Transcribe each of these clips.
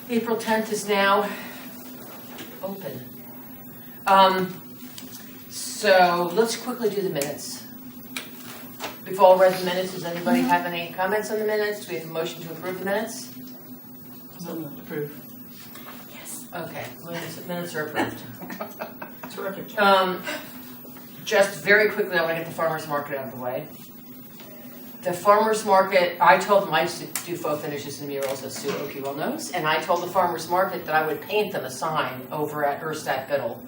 April 10th is now open. So let's quickly do the minutes. We've all read the minutes. Does anybody have any comments on the minutes? Do we have a motion to approve the minutes? Approve. Yes. Okay, minutes are approved. Terrific job. Just very quickly, I want to get the farmer's market out of the way. The farmer's market, I told them I used to do faux finishes and murals, as Sue Oki well knows, and I told the farmer's market that I would paint them a sign over at Erstadt Biddle.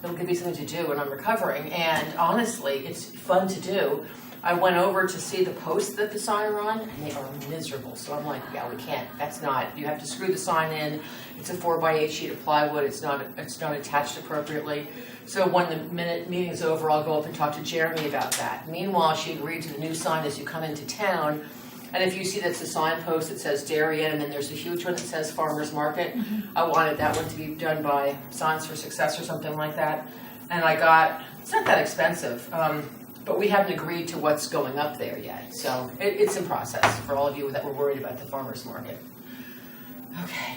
It'll give me something to do when I'm recovering, and honestly, it's fun to do. I went over to see the posts that the sign are on, and they are miserable. So I'm like, yeah, we can't. That's not. You have to screw the sign in. It's a 4x8 sheet of plywood. It's not attached appropriately. So when the meeting's over, I'll go up and talk to Jeremy about that. Meanwhile, she agreed to the new sign as you come into town. And if you see that's a signpost that says Darien, and then there's a huge one that says Farmers Market, I wanted that one to be done by Signs for Success or something like that. And I got, it's not that expensive. But we haven't agreed to what's going up there yet. So it's in process for all of you that were worried about the farmer's market. Okay.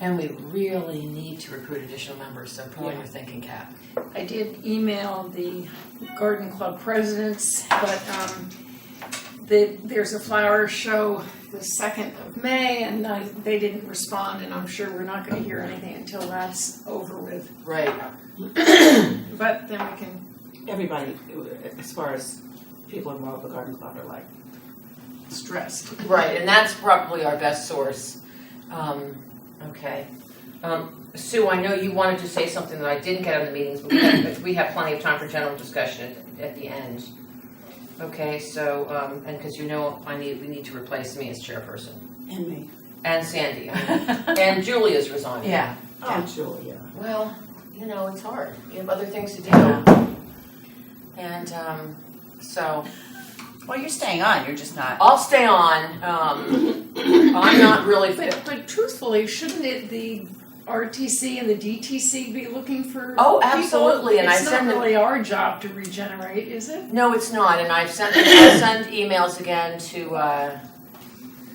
And we really need to recruit additional members, so put on your thinking cap. I did email the garden club presidents, but there's a flower show the 2nd of May, and they didn't respond, and I'm sure we're not going to hear anything until that's over with. Right. But then we can. Everybody, as far as people involved with the garden club, are like stressed. Right, and that's probably our best source. Okay. Sue, I know you wanted to say something that I didn't get on the meetings, but we have plenty of time for general discussion at the end. Okay, so, and because you know we need to replace me as chairperson. And me. And Sandy. And Julia's resigning. Yeah. Oh, Julia. Well, you know, it's hard. You have other things to do. And so. Well, you're staying on. You're just not. I'll stay on. I'm not really. But truthfully, shouldn't it the RTC and the DTC be looking for? Oh, absolutely. People? And it's not really our job to regenerate, is it? No, it's not. And I'll send emails again to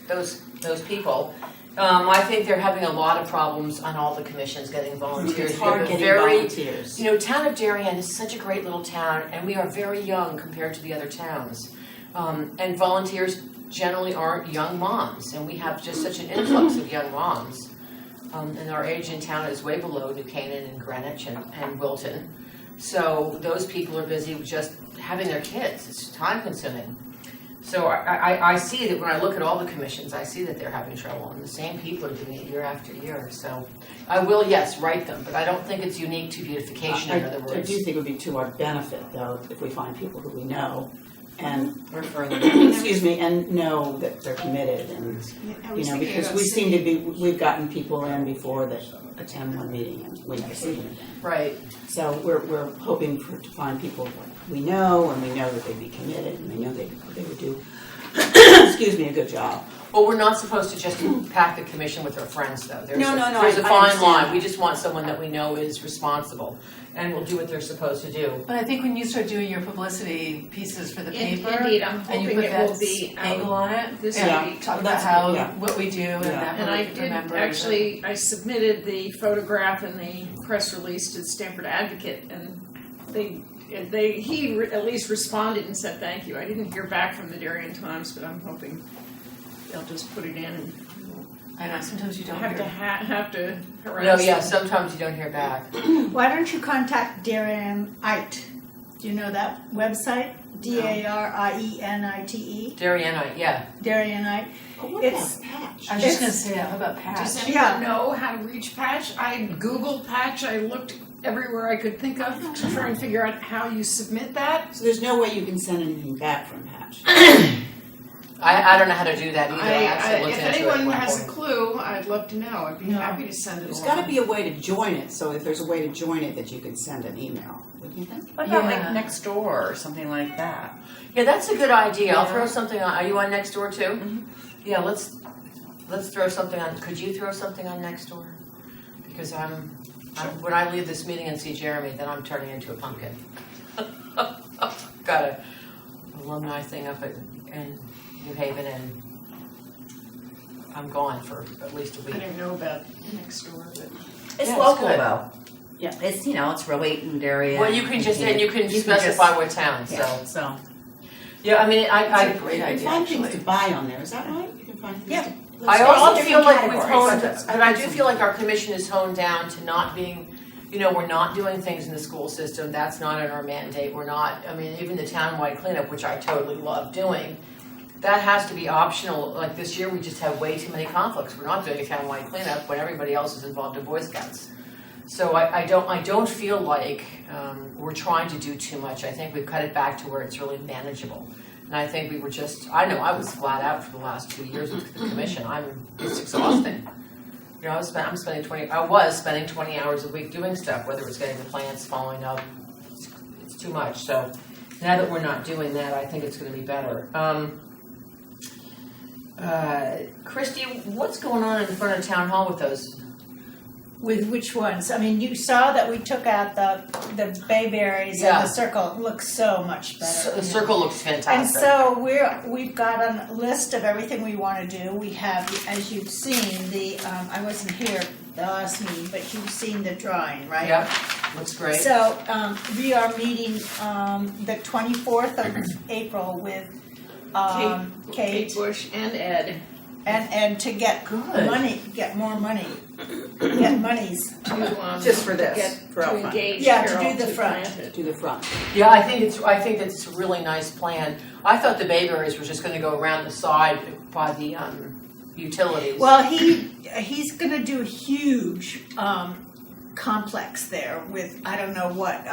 those people. I think they're having a lot of problems on all the commissions getting volunteers. It's hard getting volunteers. You know, town of Darien is such a great little town, and we are very young compared to the other towns. And volunteers generally aren't young moms, and we have just such an influx of young moms. And our age in town is way below New Canaan and Greenwich and Wilton. So those people are busy just having their kids. It's time consuming. So I see that when I look at all the commissions, I see that they're having trouble, and the same people are doing it year after year. So I will, yes, write them, but I don't think it's unique to beautification, in other words. I do think it would be to our benefit, though, if we find people who we know and refer them. excuse me, and know that they're committed, and you know, because we seem to be, we've gotten people in before that attend one meeting and we never see them again. Right. So we're hoping to find people that we know, and we know that they'd be committed, and we know they would do excuse me, a good job. Well, we're not supposed to just pack the commission with our friends, though. There's No, There's a I fine understand line. that. We just want someone that we know is responsible and will do what they're supposed to do. But I think when you start doing your publicity pieces for the paper, Indeed, I'm and you hoping put it that will be angle on it, this Yeah. week. talk about That's how good, yeah. what we do and that And I we did remember. actually, I submitted the photograph and the press release to the Stanford Advocate, and he at least responded and said thank you. I didn't hear back from the Darien Times, but I'm hoping they'll just put it in and I know sometimes you don't have to hear. have to harass No, yeah, them. sometimes you don't hear back. Why don't you contact Darienite? Do you know that website? Darienite. Darienite, yeah. Darienite. But what It's- about Patch? I was just going to say that. How about Pat? Does anyone Yeah. know how to reach Patch? I Googled Patch. I looked everywhere I could think of to try and figure out how you submit that. So there's no way you can send anything back from Patch. I don't know how to do that either. I actually looked If into it at anyone one has a point. clue, I'd love to know. I'd be happy to send it There's along. got to be a way to join it, so if there's a way to join it that you can send an email, wouldn't you think? What about like next door or something like that? Yeah, that's a good idea. I'll Yeah. throw something on. Are you on Nextdoor too? Mm-hmm. Yeah, let's throw something on. Could you throw something on Nextdoor? Because when I leave this meeting and see Jeremy, then I'm turning into a pumpkin. Got a alumni thing up in New Haven, and I'm gone for at least a I week. didn't know about next door, but. It's Yeah, it's local good. though. Yeah, it's, it's Rowayton area. Well, you can just, and you can specify what town, so. Yeah, so. Yeah, I mean, It's a I great You can idea, find things actually. to buy on there, is that right? You can find things Yeah. to. I All also different feel like we've categories. honed, but I do feel like our commission is honed down to not being, we're not doing things in the school system, that's not in our mandate, we're not, I mean, even the townwide cleanup, which I totally love doing, that has to be optional, like this year, we just have way too many conflicts, we're not doing a townwide cleanup when everybody else is involved in Boy Scouts. So I don't feel like, we're trying to do too much, I think we've cut it back to where it's really manageable. And I think we were I know I was flat out for the last 2 years with the commission, it's exhausting. I was spending 20 hours a week doing stuff, whether it's getting the plants following up, it's too much. So now that we're not doing that, I think it's gonna be better. Christy, what's going on in front of town hall with those? With which ones? I mean, you saw that we took out the bayberries Yeah. and the circle. It looks so much better. So, the circle looks And fantastic. so we've got a list of everything we want to do. We have, as you've seen, I wasn't here the last meeting, but you've seen the drawing, right? Yep, looks great. So we are meeting the 24th of April with Kate Kate Bush and Ed and to get Good. money, get more money, get monies. to, Just for this, get, for to out front. engage Yeah, to Carol do the front. plant it. To the front. Yeah, I think it's a really nice plan. I thought the bayberries were just gonna go around the side by the utilities. Well, he's gonna do a huge complex there with I don't know what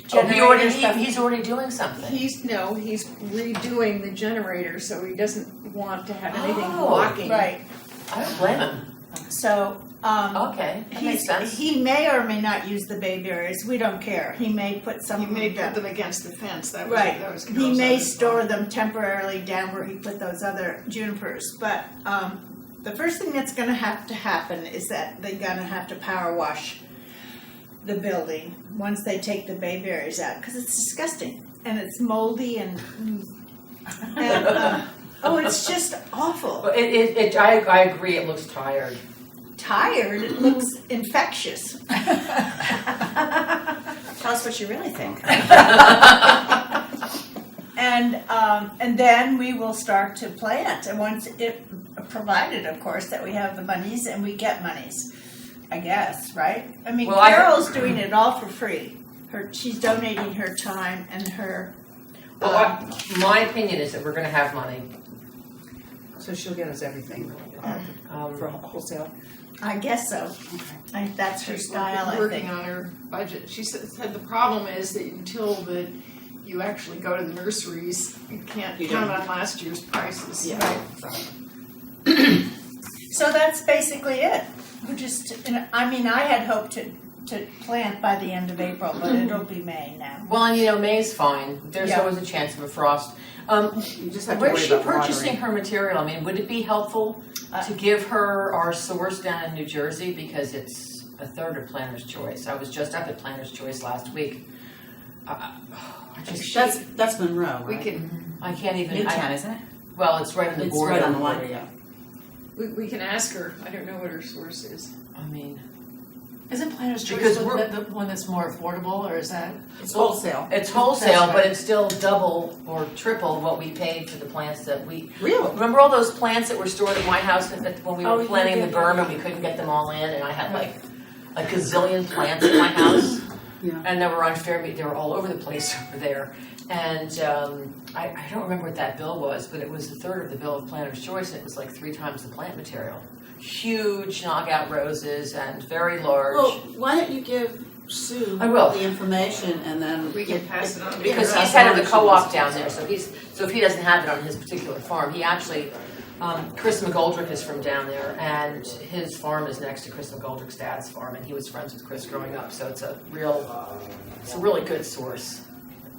generator stuff. He's already doing something. He's redoing the generator, so he doesn't want to have anything Oh, blocking. Right. I don't blame him. So Okay, that makes sense. he may or may not use the bayberries. We don't care. He may put some. He may of them put them against the fence, that was, Right. that was He Carol's may other store thought. them temporarily down where he put those other junipers, but the first thing that's gonna have to happen is that they're gonna have to power wash the building once they take the bayberries out, because it's disgusting and it's moldy and it's just awful. But I agree, it looks tired. Tired, it looks infectious. Tell us what you really think. And then we will start to plant, and once provided, of course, that we have the monies and we get monies, I guess, right? I mean, Well, Carol's doing it all for free. She's donating her time and her. Well, my opinion is that we're gonna have money. So she'll get us everything for wholesale. I guess so. That's her style, I Working think. on her budget. She said the problem is that until you actually go to the nurseries, you can't count on last year's prices. Yeah. Right. So that's basically it. We're just, I mean, I had hoped to plant by the end of April, but it'll be May now. Well, and May's fine, there's Yeah. always a chance of a frost. You just have to Where's worry she about purchasing watering. her material? I mean, would it be helpful to give her our source down in New Jersey, because it's a third of Planner's Choice? I was just up at Planner's Choice last week. That's Monroe, right? We can I can't even. Midtown, isn't it? Well, it's right on the It's border. right on the line, yeah. we can ask her. I don't know what her source is. I mean, Isn't Planner's Because Choice we're- the one that's more affordable, or is that? It's wholesale. it's wholesale, That's but right. it's still double or triple what we paid for the plants that we. Really? Remember all those plants that were stored at my house when we Oh, were yeah, planting yeah, the yeah. berm and we couldn't get them all in, and I had like a gazillion plants in my house. Yeah. And they were on Fairmead, they were all over the place over there. And I don't remember what that bill was, but it was a third of the bill of Planner's Choice, and it was like 3 times the plant material. Huge knockout roses and very large. Well, why don't you give Sue I will. the information and then We can pass it on. Because Yeah, he's head of the that's what co-op she down wants there, to so if he doesn't have it on his particular farm, he actually, Chris McGoldrick is from down there, and his farm is next to Chris McGoldrick's dad's farm, and he was friends with Chris growing up, so it's a really good source,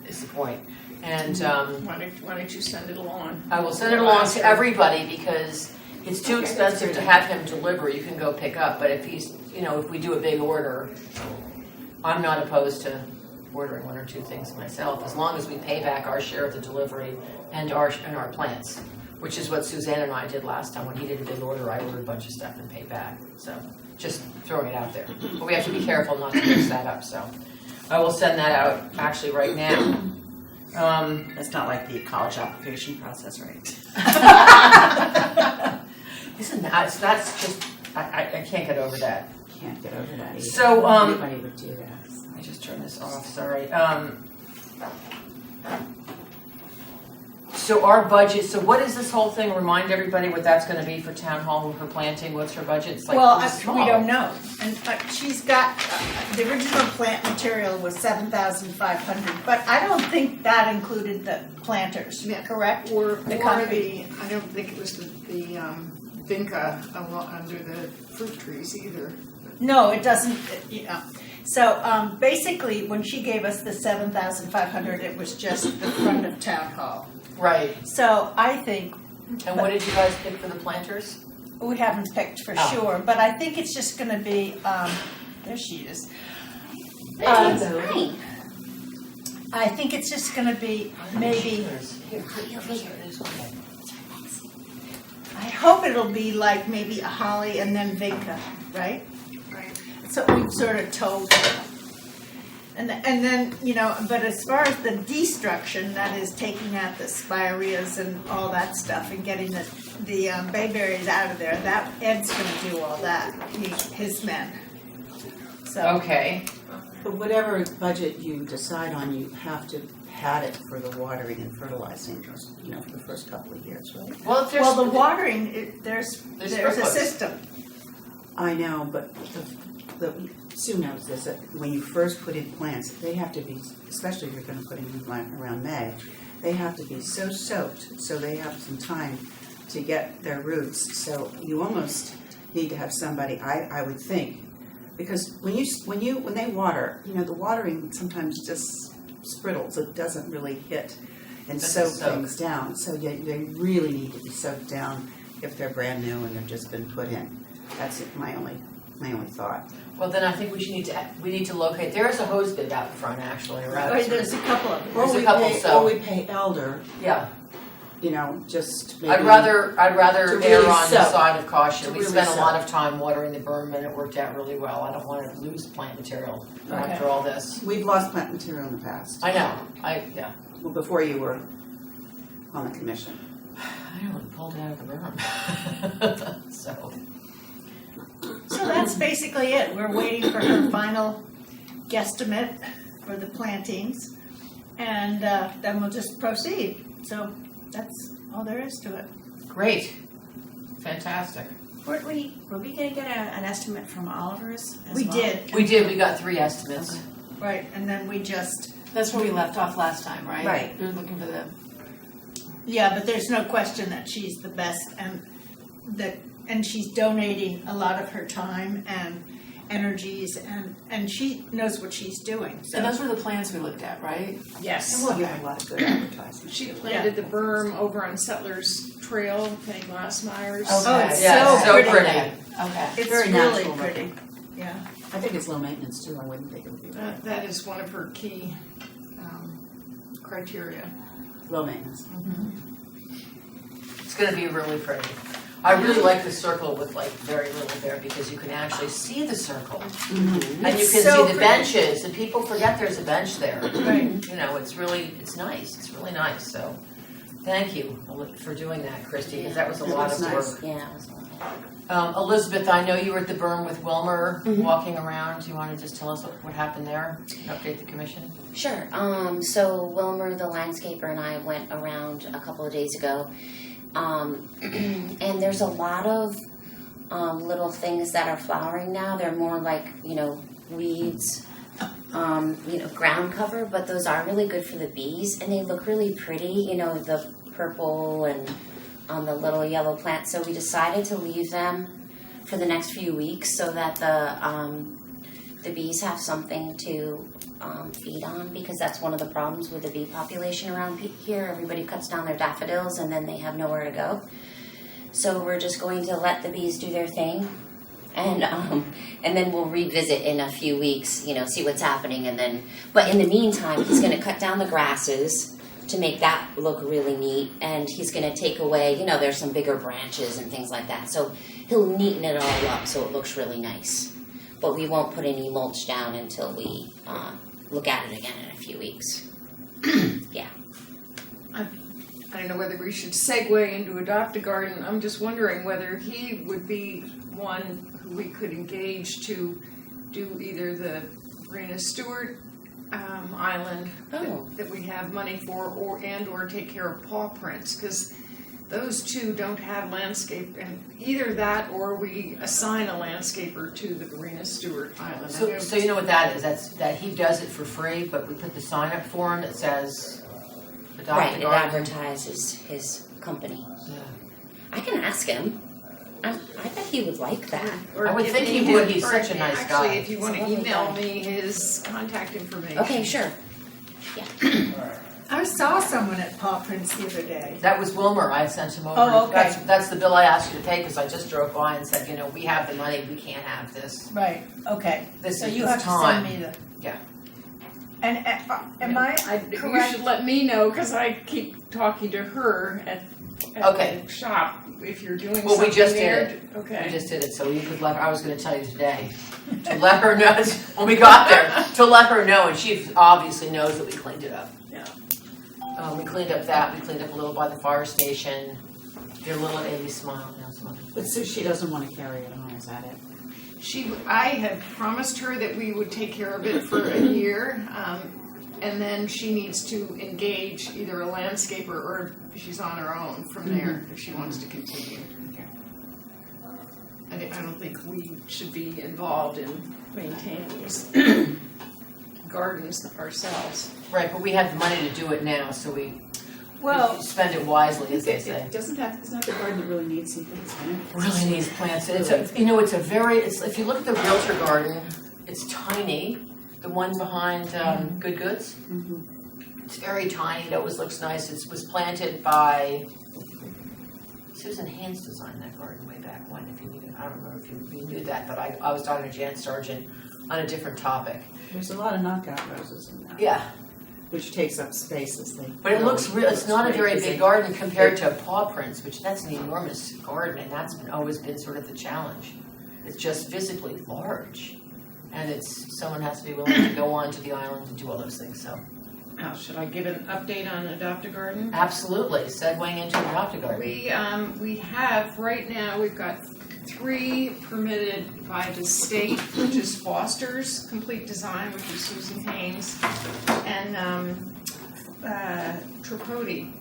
is the point. And Why don't you send it along? I will send it along to everybody, because it's too expensive to have him deliver. You can go pick up, but if he's, if we do a big order, I'm not opposed to ordering 1 or 2 things myself, as long as we pay back our share of the delivery and our plants. which is what Suzanne and I did last time. When he did a big order, I ordered a bunch of stuff and paid back. So just throwing it out there. But we have to be careful not to mix that up, so. I will send that out actually right now. That's not like the college application process, right? Isn't that, that's just, I can't get over that. Can't get over that either. So, Anybody would do that. I just turned this off, sorry. So our budget, so what is this whole thing? Remind everybody what that's gonna be for town hall, her planting, what's her budget? It's like, Well, it's small. we don't know, and she's got, the original plant material was 7,500, but I don't think that included the planters, correct? Or The concrete. I don't think it was the vinca under the fruit trees either. No, it doesn't, So, basically, when she gave us the 7,500, it was just the front of town hall. Right, So I think, and what did you guys pick for the planters? we haven't picked for Oh. sure, but I think it's just gonna be, there she is. I think it's just gonna be maybe, Here it is. I hope it'll be like maybe a holly and then vinca, right? Right. That's what we've sort of told her. And then, but as far as the destruction, that is taking out the spireas and all that stuff and getting the bayberries out of there, that Ed's gonna do all that, his men. So, Okay, But whatever budget you decide on, you have to pad it for the watering and fertilizing, for the first couple of years, right? well, if there's. well, the watering, there's a sprinklers. system. I know, but Sue knows this, that when you first put in plants, they have to be, especially if you're gonna put in them around May, they have to be so soaked, so they have some time to get their roots. So you almost need to have somebody, I would think, because when they water, the watering sometimes just spriddles, it doesn't really hit and soak things down. So they really need to be soaked down if they're brand new and they've just been put in. That's my only thought. Well, then I think we need to locate, there is a hose bib out front actually, right? There's a couple of them. There's a couple, Or we pay Elder, Yeah, just maybe. I'd rather to err really on the soak. side of caution. To We really spent a lot soak. of time watering the berm and it worked out really well. I don't want to lose plant material Okay. after all this. We've lost plant material in the past. I know, yeah. Well, before you were on the commission. I know, we pulled it out of the berm. So that's basically it. We're waiting for her final guesstimate for the plantings, and then we'll just proceed. So that's all there is to it. Great, fantastic. Were we gonna get an estimate from Oliver's as We well? did, We got 3 estimates. right, and then we just, That's where we left off last time, right? Right. We were looking for the, but there's no question that she's the best, and she's donating a lot of her time and energies, and she knows what she's doing, so. and those were the plans we looked at, right? And Yes. we'll give a lot of good advertising. She planted the berm over on Settlers Trail, Penny Glassmeyer's. Oh, it's Yeah, so pretty. Okay. It's Very really natural pretty, yeah. I think it's low maintenance too. I wouldn't think it would be That is one of her key criteria. low maintenance. It's gonna be really pretty. I really like the circle with like very little there because you can actually see the circle. And you can It's see so the pretty. benches and people forget there's a bench there. Right. It's nice, it's really nice, so thank you for doing that, Christy, because that was a It lot looks of nice. work. Yeah, it was a lot. Elizabeth, I know you were at the berm with Wilmer walking around. Do you want to just tell us what happened there? Update the commission? Sure. So Wilmer, the landscaper, and I went around a couple of days ago, and there's a lot of little things that are flowering now. They're more like weeds, ground cover, but those are really good for the bees, and they look really pretty. The purple and the little yellow plants. So we decided to leave them for the next few weeks so that the bees have something to feed on, because that's one of the problems with the bee population around here. Everybody cuts down their daffodils and then they have nowhere to go. So we're just going to let the bees do their thing, and then we'll revisit in a few weeks, see what's happening, but in the meantime, he's going to cut down the grasses to make that look really neat. And he's gonna take away, you know, there's some bigger branches and things like that. So he'll neaten it all up so it looks really nice. But we won't put any mulch down until we look at it again in a few weeks. Yeah. I don't know whether we should segue into Adopt a Garden. I'm just wondering whether he would be one who we could engage to do either the Marina Stewart Island that we have money for, or take care of paw prints, because those two don't have landscape, and either that or we assign a landscaper to the Marina Stewart Island. So you know what that is? That he does it for free, but we put the sign up for him that says Adopt Right, a it Garden. advertises his company. Yeah. I can ask him. I bet he would like that. Or I would give think me he would. his- He's or such a nice guy. Actually, if you want to He's a lovely email guy. me his contact information. Okay, sure. I saw someone at Paw Prints the other day. That was Wilmer. I sent him over. Oh, okay. That's the bill I asked you to pay because I just drove by and said, you know, we have the money. We can't have this. Right, okay. This So is you this have to time. send me the. Yeah. And am I You correct? should let me know, because I keep talking to her at Okay. the shop if you're doing Well, we something just did there. it. Okay. We just did it, so you could let her, I was gonna tell you today, to let her know, when we got there, to let her know, and she obviously knows that we cleaned it up. Yeah. We cleaned up that, we cleaned up a little by the fire station, did a little Amy smile, now smile. But so she doesn't want to carry it on, is that it? I had promised her that we would take care of it for a year, and then she needs to engage either a landscaper or she's on her own from there if she wants to continue. I don't think we should be involved in maintaining these gardens ourselves. Right, but we have the money to do it now, so we Well, spend it wisely, as they say. Isn't that the garden that really needs some things in it? Really needs plants. It's if you look at the realtor garden, it's tiny. The one behind Good Goods. It's very tiny. It always looks nice. It was planted by Susan Haynes designed that garden way back when. If you knew, I don't remember if you knew that, but I was talking to Jan Sargent on a different topic. There's a lot of knockout roses in that. Yeah, Which takes up spaces. but it looks real. It's not a very big garden compared to Paw Prints, which that's an enormous garden, and that's always been sort of the challenge. It's just physically large. And someone has to be willing to go on to the island and do all those things, so. Now, should I give an update on Adopt a Garden? Absolutely, segueing into Adopt a Garden. We have, right now, we've got 3 permitted by the state, which is Foster's Complete Design, which is Susan Haynes, and Tripodi.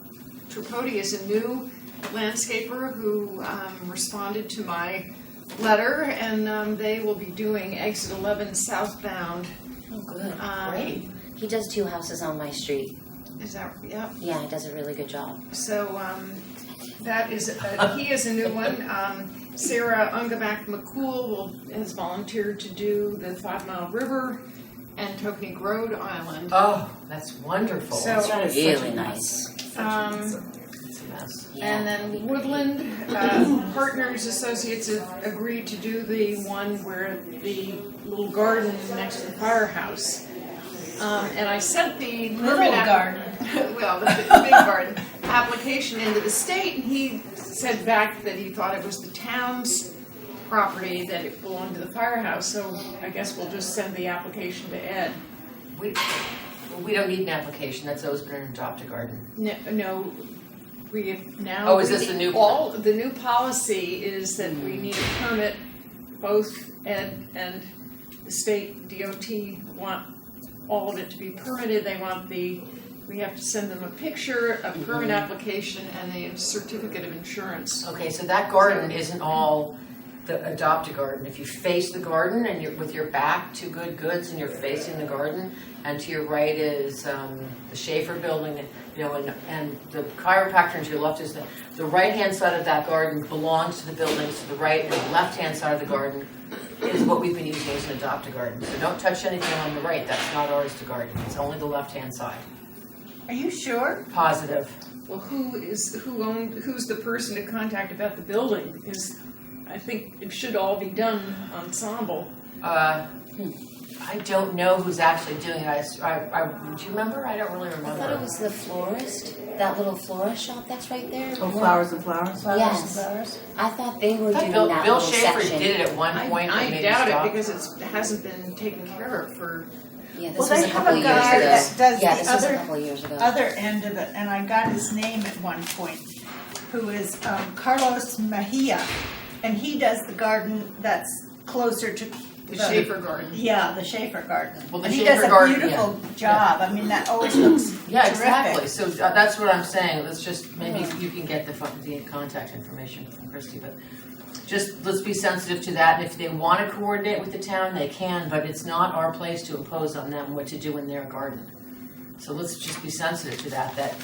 Tripodi is a new landscaper who responded to my letter, and they will be doing exit 11 southbound. Oh, good. Great. He does 2 houses on my street. Is that, yeah? Yeah, he does a really good job. So that is, he is a new one. Sarah Ungabak McCool has volunteered to do the 5 Mile River and Tokenique Road Island. Oh, that's wonderful. So- That's That is such a Really mess. nice. Such a mess. it's a mess. Yeah. And then Woodland Partners Associates have agreed to do the one where the little garden next to the firehouse. And I sent the little permit garden. well, the big garden application into the state, and he said back that he thought it was the town's property, that it belonged to the firehouse. So I guess we'll just send the application to Ed. We don't need an application, that's always been an Adopt a Garden. No, we have now. Oh, is this the new- The new policy is that we need a permit, both Ed and the state DOT want all of it to be permitted. They want we have to send them a picture, a permit application, and a certificate of insurance. Okay, so that garden isn't all the Adopt a Garden. If you face the garden and you're with your back to Good Goods and you're facing the garden, and to your right is the Schaefer building, and the chiropractor, and to your left is the right-hand side of that garden belongs to the buildings to the right, and the left-hand side of the garden is what we've been using as an Adopt a Garden. So don't touch anything on the right, that's not ours to garden, it's only the left-hand side. Are you sure? Positive. Well, who's the person to contact about the building? I think it should all be done ensemble. I don't know who's actually doing it. Do you remember? I don't really remember. I thought it was the florist, that little florist shop that's right there. Oh, flowers and flowers? Yes. I thought they were I thought doing Bill, that Bill little Schaefer section. did it at one point. I and maybe doubt stopped. it because it hasn't been taken care of for. Yeah, this Well, was they a have couple a of years guy ago. that does Yeah, the this was a other- couple of years ago. Other end of it, and I got his name at one point, who is Carlos Mejia, and he does the garden that's closer to The Schaefer Garden. Yeah, the Schaefer Garden. Well, the And Schaefer he does a Garden, beautiful job. I mean, that always looks Yeah, terrific. exactly. So that's what I'm saying. Let's just, maybe you can get the contact information from Christie, but just let's be sensitive to that. And if they want to coordinate with the town, they can, but it's not our place to impose on them what to do in their garden. So let's just be sensitive to that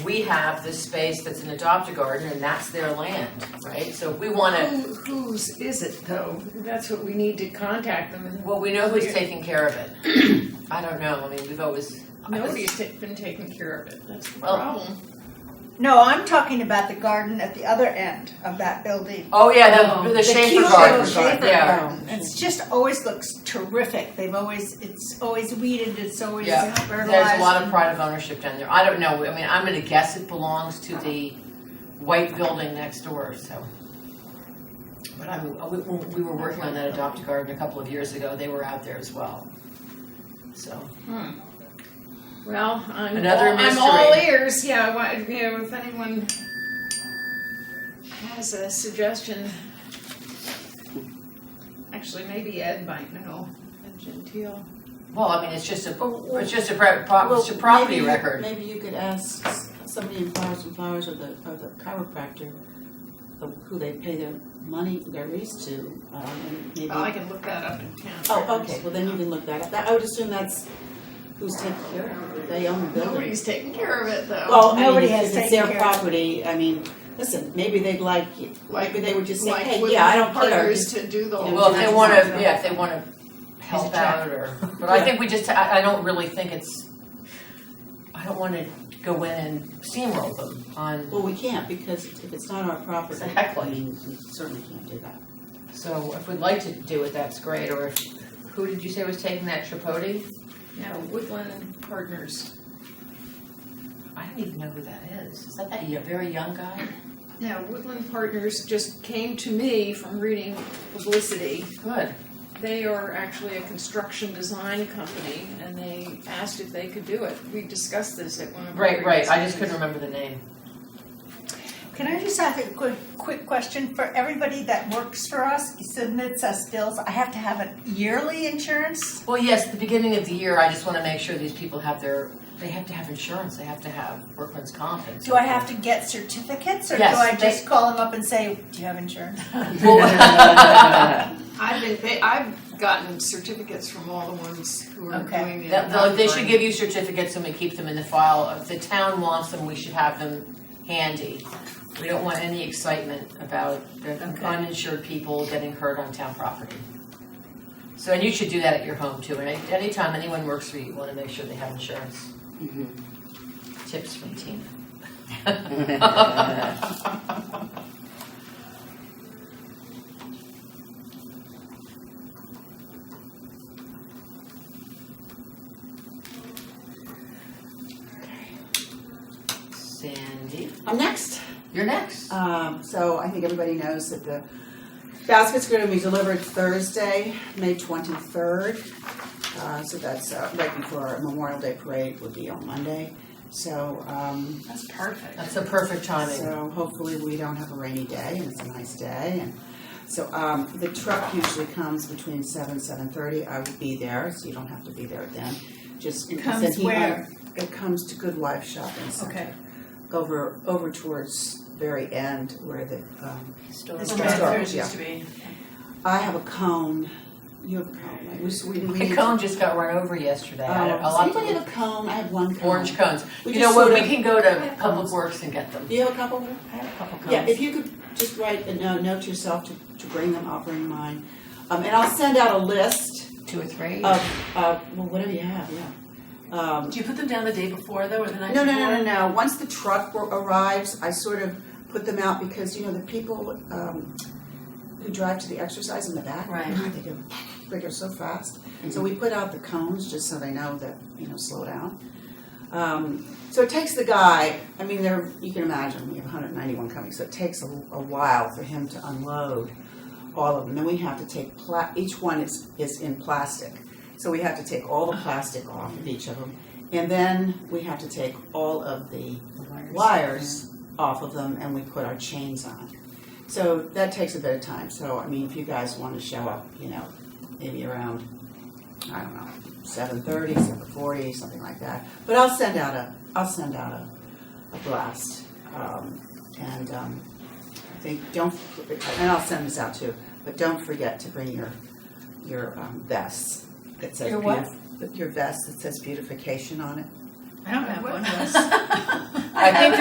we have this space that's an adopt a garden and that's their land, right? So if we want to, Whose is it though? That's what we need to contact them. And well, we know who's taking care of it. I don't know. I mean, we've always. Nobody's been taking care of it. That's the Well, problem. No, I'm talking about the garden at the other end of that building. Oh yeah, the Schaefer cute Garden. little Schaefer Yeah. Garden. It's just always looks terrific. It's always weeded, it's always Yeah, fertilized. there's a lot of pride of ownership down there. I don't know, I mean, I'm gonna guess it belongs to the white building next door, so. But I mean, we were working on that adopt a garden a couple of years ago, they were out there as well. So, Well, I'm Another all mystery. ears. Yeah, if anyone has a suggestion. Actually, maybe Ed might know. Ed Gentile. well, I mean, it's just a Well, property maybe- record. Maybe you could ask somebody in Flowers and Flowers or the chiropractor who they pay their money, their lease to, and maybe. Oh, I can look that up in town. Oh, okay, well then you can look that up. I would assume that's who's taking care of it. They own the building. Nobody's taking care of it though. Well, Nobody I mean, has if it's taken their care of it. property, I mean, listen, maybe they'd maybe they would just say, Like hey, with yeah, I don't care. partners to do the. you know, Well, if they That's wanna, awesome. yeah, if they wanna help out or, but I think we just, I don't really think I don't wanna go in and steamroll them on. Well, we can't, because if it's not our property, I Exactly. mean, we certainly can't do that. So if we'd like to do it, that's great, or if, who did you say was taking that Tripodi? No, Woodland Partners. I don't even know who that is. Is that very young guy? No, Woodland Partners just came to me from reading publicity. Good. They are actually a construction design company, and they asked if they could do it. We discussed this at one of our Right, previous I just couldn't meetings. remember the name. Can I just ask a quick question for everybody that works for us, submits us bills? I have to have a yearly insurance? Well, yes, at the beginning of the year, I just want to make sure these people have they have to have insurance, they have to have workman's comp and so Do I have forth. to get certificates, or Yes, do I they- just call them up and say, do you have insurance? I've gotten certificates from all the ones who are Okay. doing it. They should give you certificates and we keep them in the file. If the town wants them, we should have them handy. We don't want any excitement about the uninsured people getting hurt on town property. So, and you should do that at your home too. And anytime anyone works for you, you want to make sure they have insurance. Tips from Tina. Sandy, I'm next. you're next. So I think everybody knows that the baskets are going to be delivered Thursday, May 23rd. So that's right before our Memorial Day parade would be on Monday. So, That's perfect. That's a perfect timing. so hopefully we don't have a rainy day and it's a nice day. And so the truck usually comes between 7:30. I will be there, so you don't have to be there then. Just Comes where? It comes to Good Wife Shopping Center. Okay. Over towards very end where the Store. This Okay. is where it Yeah. used to be. I have a cone. You have a cone, right? My cone just got run over yesterday. I don't- a Does lot anybody of have a cone? I have one cone. orange cones. We You know just what, sort we of- can go I to have Public cones. Works and get them. Do you have a couple there? I have a couple cones. Yeah, if you could just write a note to yourself to bring them, I'll bring mine. And I'll send out a list 2 or 3. of, well, whatever you have, yeah. Do you put them down the day before though, or the night No, before? no. Once the truck arrives, I sort of put them out because, the people who drive to the exercise in the back, Right. they go, quicker so fast. So we put out the cones just so they know that, slow down. So it takes the guy, I mean, you can imagine, we have 191 coming, so it takes a while for him to unload all of them. Then we have to take, each one is in plastic. So we have to take all the plastic off of each of them. And then we have to take all of the wires off of them, and we put our chains on. So that takes a bit of time. So, I mean, if you guys want to show up, maybe around, I don't know, 7:30, 7:40, something like that. But I'll send out a blast. And I think and I'll send this out too, but don't forget to bring your vests. That says Your what? Your vest that says beautification on it. I don't have one of those. I think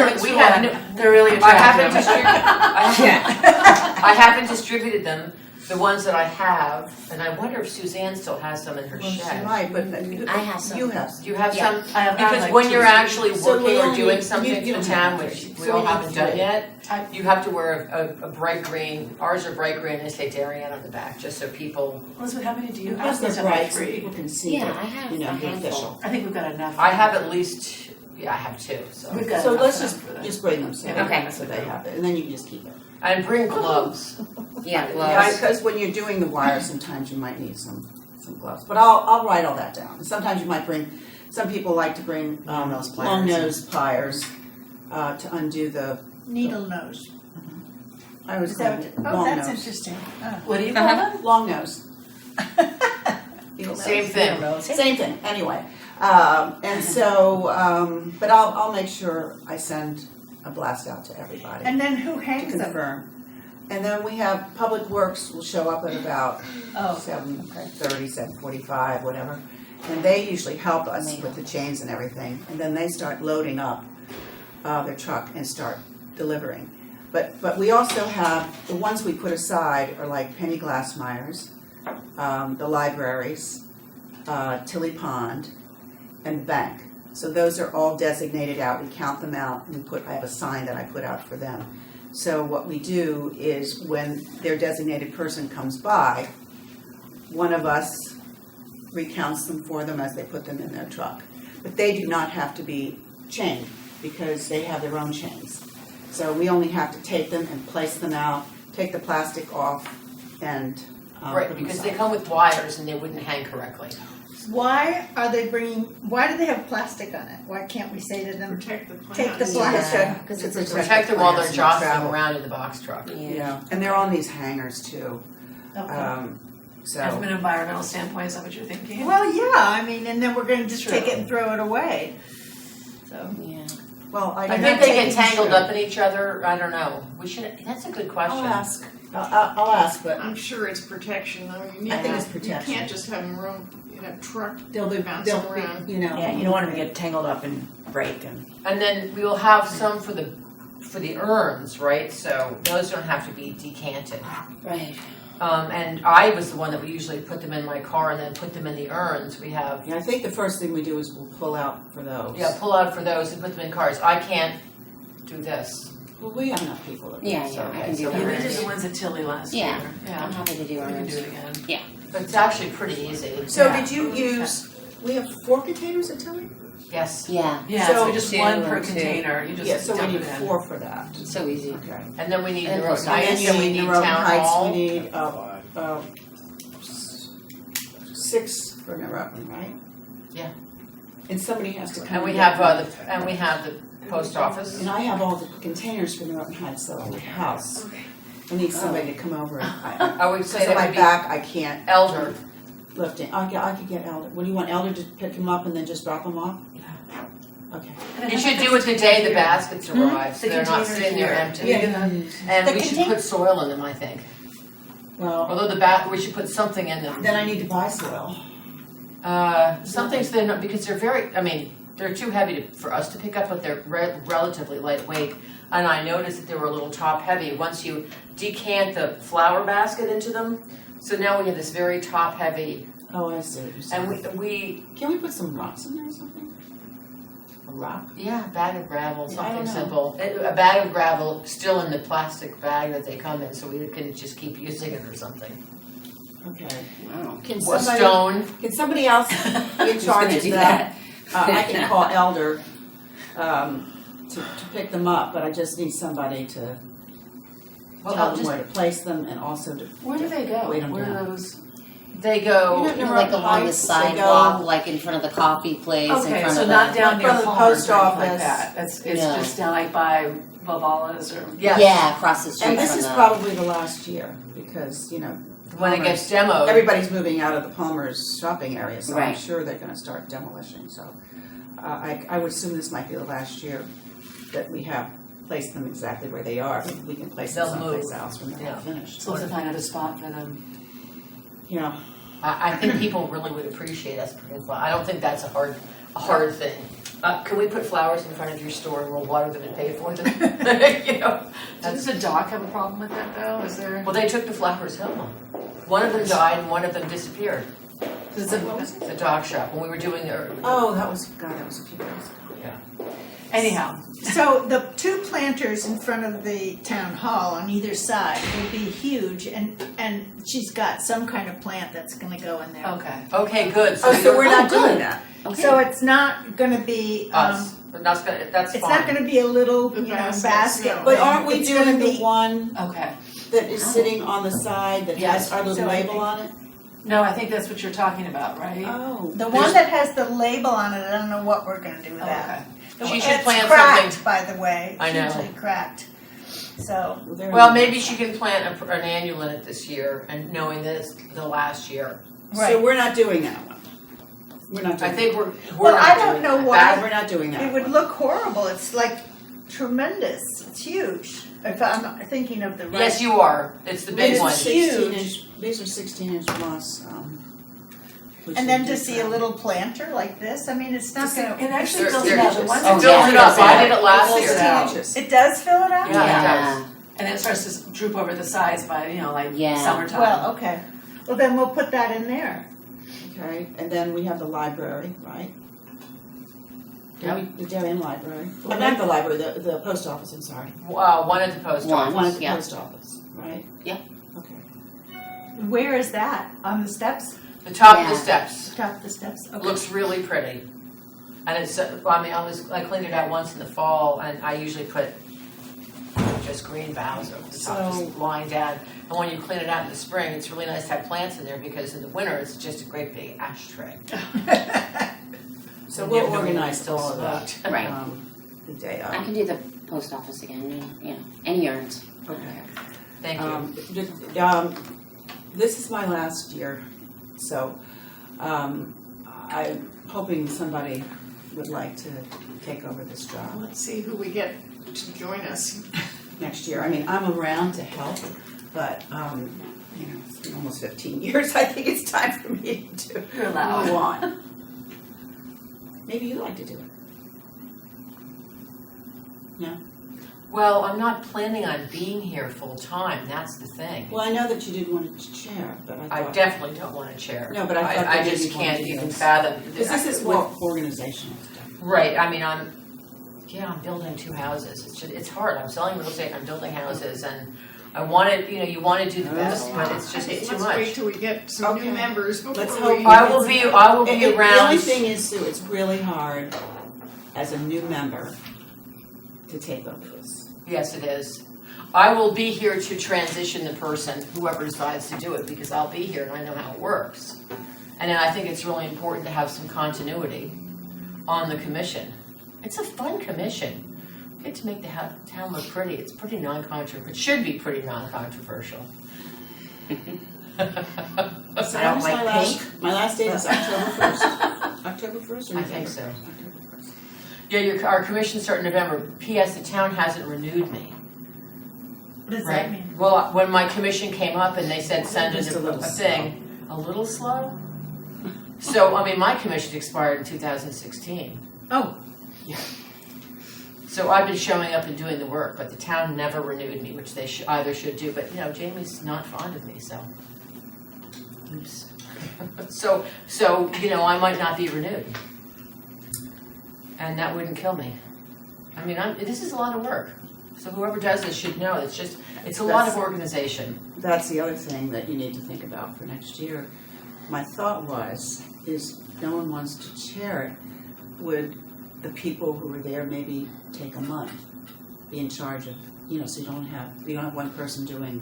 They're really I haven't attractive. I haven't distributed them, the ones that I have, and I wonder if Suzanne still has some in her Well, she shed. might, but I have some. you have some. Do you have Yeah. some? I have Because like when two. you're actually So working we or only- doing you something for the don't town, have which three. we So all we need haven't done three. yet, I- you have to wear a bright green, ours are bright green, and they say Darien on the back, just so people, Elizabeth, how many do you have? Plus they're Those are bright, so three. people can see Yeah, that, I have a they're handful. official. I think we've got enough. I have at least, I have two, so. We've got So enough let's for just, them for just bring them, so Okay. so they have it, and then you can just keep it. And bring gloves. Yeah, Yeah, gloves. Because when you're doing the wire, sometimes you might need some gloves, but I'll write all that down. And sometimes you might bring, some people like to bring Long-nose pliers. long nose pliers to undo the, Needle nose. I was Is that calling it what, long that's nose. interesting. Oh. What do you call them? Long nose. Needle Same nose. thing. Same thing, anyway. And so, but I'll make sure I send a blast out to everybody And then who to hangs them? confirm. And then we have, Public Works will show up at about Oh, 7:30, 7:45, whatever. And they usually help us with the chains and everything. And then they start loading up their truck and start delivering. But we also have, the ones we put aside are like Penny Glassmeyer's, the libraries, Tilly Pond, and the bank. So those are all designated out. We count them out and I have a sign that I put out for them. So what we do is when their designated person comes by, one of us recounts them for them as they put them in their truck. But they do not have to be chained because they have their own chains. So we only have to take them and place them out, take the plastic off, and Right, put them because they aside. come with wires and they wouldn't hang correctly. why do they have plastic on it? Why can't we say to them, Protect the plant. take the Yeah. plastic? Because To it's Protect them while they're plants and jostling travel. around in the box truck. Yeah, and they're on these hangers too. Okay. So From an environmental standpoint, is that what you're thinking? Well, yeah, I mean, and then we're gonna just True. take it and throw it away. So, Yeah. well, I I'm think not they get taking- tangled up in each other, I don't know. We should, that's a good question. I'll ask. I'll ask, but I'm sure it's protection though. You need I think to- it's protection. You can't just have them run in a truck they'll be bouncing around. you know. Yeah, you don't want them to get tangled up and break and. And then we will have some for the urns, right? So those don't have to be decanted. Right. And I was the one that would usually put them in my car and then put them in the urns. We have, Yeah, I think the first thing we do is we'll pull out for those. pull out for those and put them in cars. I can't do this. Well, we have enough people that. Yeah, so, yeah, I okay, can do so that. Yeah, we we can- did the ones at Tilly last year. Yeah. Yeah. I'm happy to do We can ours. do it again. But it's actually pretty easy. So Yeah. did you use, we have 4 containers at Tilly? Yes. Yeah. Yeah, So so just two one per and two. container, you just Yeah, so we dump need it in. 4 for that. It's so easy. Okay. And then we need And the road post And then heights, you and we need need Neurotic town Heights, hall. we need 6 for Neurotic, right? Yeah. And somebody has to come. And we and have get the post office. And I have all the containers for Neurotic Heights though in the house. I need somebody to come over. I would say So that my would be back, I can't Elder. lift it. I could get Elder. What do you want, Elder to pick him up and then just drop him off? Okay. You should do it the day the baskets arrive, so The they're not containers sitting there here. empty. Yeah. And The we should contain- put soil in them, I think. Well, Although we should put something in them. then I need to buy soil. Something so they're not, because they're very, I mean, they're too heavy for us to pick up, but they're relatively lightweight. And I noticed that they were a little top heavy once you decant the flower basket into them. So now we have this very top heavy, Oh, I see what you're saying. and we Can we put some rocks in there or something? A rock? yeah, a bag of gravel, Yeah, I don't something know. simple. A bag of gravel still in the plastic bag that they come in, so we can just keep using it or something. Okay. Wow. Can What, somebody, stone? can somebody else be in Who's charge gonna of do that? I can call Elder to pick them up, but I just need somebody to tell them where to place them and also to. Where do they go? Wait them Where down. are those? They go, You don't know Like where along the heights, they sidewalk, go- like in front of the coffee place, in Okay, front so of not the. down in near front of the Palmer's post or anything like office. that. It's No. just down like by Vivala's or. yes, Yeah, across the street And this from is the. probably the last year because, you know, when it gets demoed. everybody's moving out of the Palmer's shopping area, so I'm Right. sure they're gonna start demolishing, so. I would assume this might be the last year that we have placed them exactly where they are. We can place them They'll someplace move. else when they're Yeah. all finished. So let's find out a spot for them. You know, I think people really would appreciate us putting flowers. I don't think that's a hard thing. Can we put flowers in front of your store and we'll water them and pay for them? You know, Does the doc have a problem with that though? Is there? well, they took the flowers home. One of them died and one of them disappeared. Does it, The dog shop when we were doing the. oh, that was a few years ago. anyhow, So the two planters in front of the town hall on either side will be huge, and she's got some kind of plant that's gonna go in there. okay. Okay, good. Oh, so we're not good. doing that? Okay. So it's not gonna be, Us, but that's gonna, that's it's fine. not gonna be a little, The you know, baskets, basket. no. But aren't we It's gonna doing the be- one Okay. that is sitting on the side that Yes. has our little So I label think- on it? No, I think that's what you're talking about, right? Oh. The one that has the label on it, I don't know what we're gonna do with that. The She one- should it's plant cracked, something. by the way, I know. hugely cracked. So, Well, maybe she can plant an annual in it this year and knowing that it's the last year. So right. we're not doing that one? We're not I doing think we're Well, not I don't doing know that. why. that? We're not doing that It would one. look horrible, it's like tremendous, it's huge, if I'm thinking of the right. Yes, you are. It's the big These are one. 16-inch, these are 16-inch moss. Which And then we to do see a that. little planter like this, I mean, it's not gonna. It actually They're- fills it they're out. The just- ones Oh, It that fills yeah. it up. I did it last Fills it year. out. 16 inches. It does fill it out? Yeah. And then it starts to droop over the sides by, like Yeah. summertime. Well, okay, well then we'll put that in there. Okay, and then we have the library, right? Yep. The Darien Library. Well, not the library, the post office, I'm sorry. One at the post One. office. One at the Yeah. post office, right? Yeah. Okay. Where is that? On the steps? The top of the Yeah. steps. Top of the steps? Okay. Looks really pretty. And it's, I cleaned it out once in the fall and I usually put just green boughs over the top, So- just lying down. And when you clean it out in the spring, it's really nice to have plants in there because in the winter, it's just a great big ashtray. So And we'll the wind organize still all of that. smoked. Right. The day I of. can do the post office again, and, any errands. I don't Okay. care. Thank you. This is my last year, so I'm hoping somebody would like to take over this job Let's see who we get to join us. next year. I mean, I'm around to help, but it's been almost 15 years. I think it's time for me to You're allowed. move on. Maybe you'd like to do it. Well, I'm not planning on being here full time, that's the thing. Well, I know that you didn't want to chair, but I I thought. definitely don't want a chair. No, but I thought I that just maybe you wanted can't to do even this. fathom. Because this is more organizational stuff. Right, I mean, I'm building two houses, it's hard, I'm selling real estate, I'm building houses, and I wanted, you wanna do the best, but it's just too Let's wait much. till we get some Okay. new members before Let's we. hope- I will be The only around, thing is, Sue, it's really hard as a new member to take over this. yes, it is. I will be here to transition the person, whoever decides to do it, because I'll be here and I know how it works. And then I think it's really important to have some continuity on the commission. It's a fun commission. We get to make the town look pretty. It's pretty non-controversial. It should be pretty non-controversial. So I when don't is like pink. My last day is October 1st. October 1st or I November? think so. October 1st. Yeah, our commission starts in November. P.S. The town hasn't renewed me. What does that Right. mean? Well, when my commission came up and they said send us Just a little a thing, a little slow. So, I mean, my commission expired in 2016. Oh, So I've been showing up and doing the work, but the town never renewed me, which they either should do. But Jamie's not fond of me, so. Oops. So I might not be renewed, and that wouldn't kill me. I mean, this is a lot of work. So whoever does this should know, it's a lot of organization. That's the other thing that you need to think about for next year. My thought is no one wants to chair it. Would the people who are there maybe take a month, be in charge of, so you don't have one person doing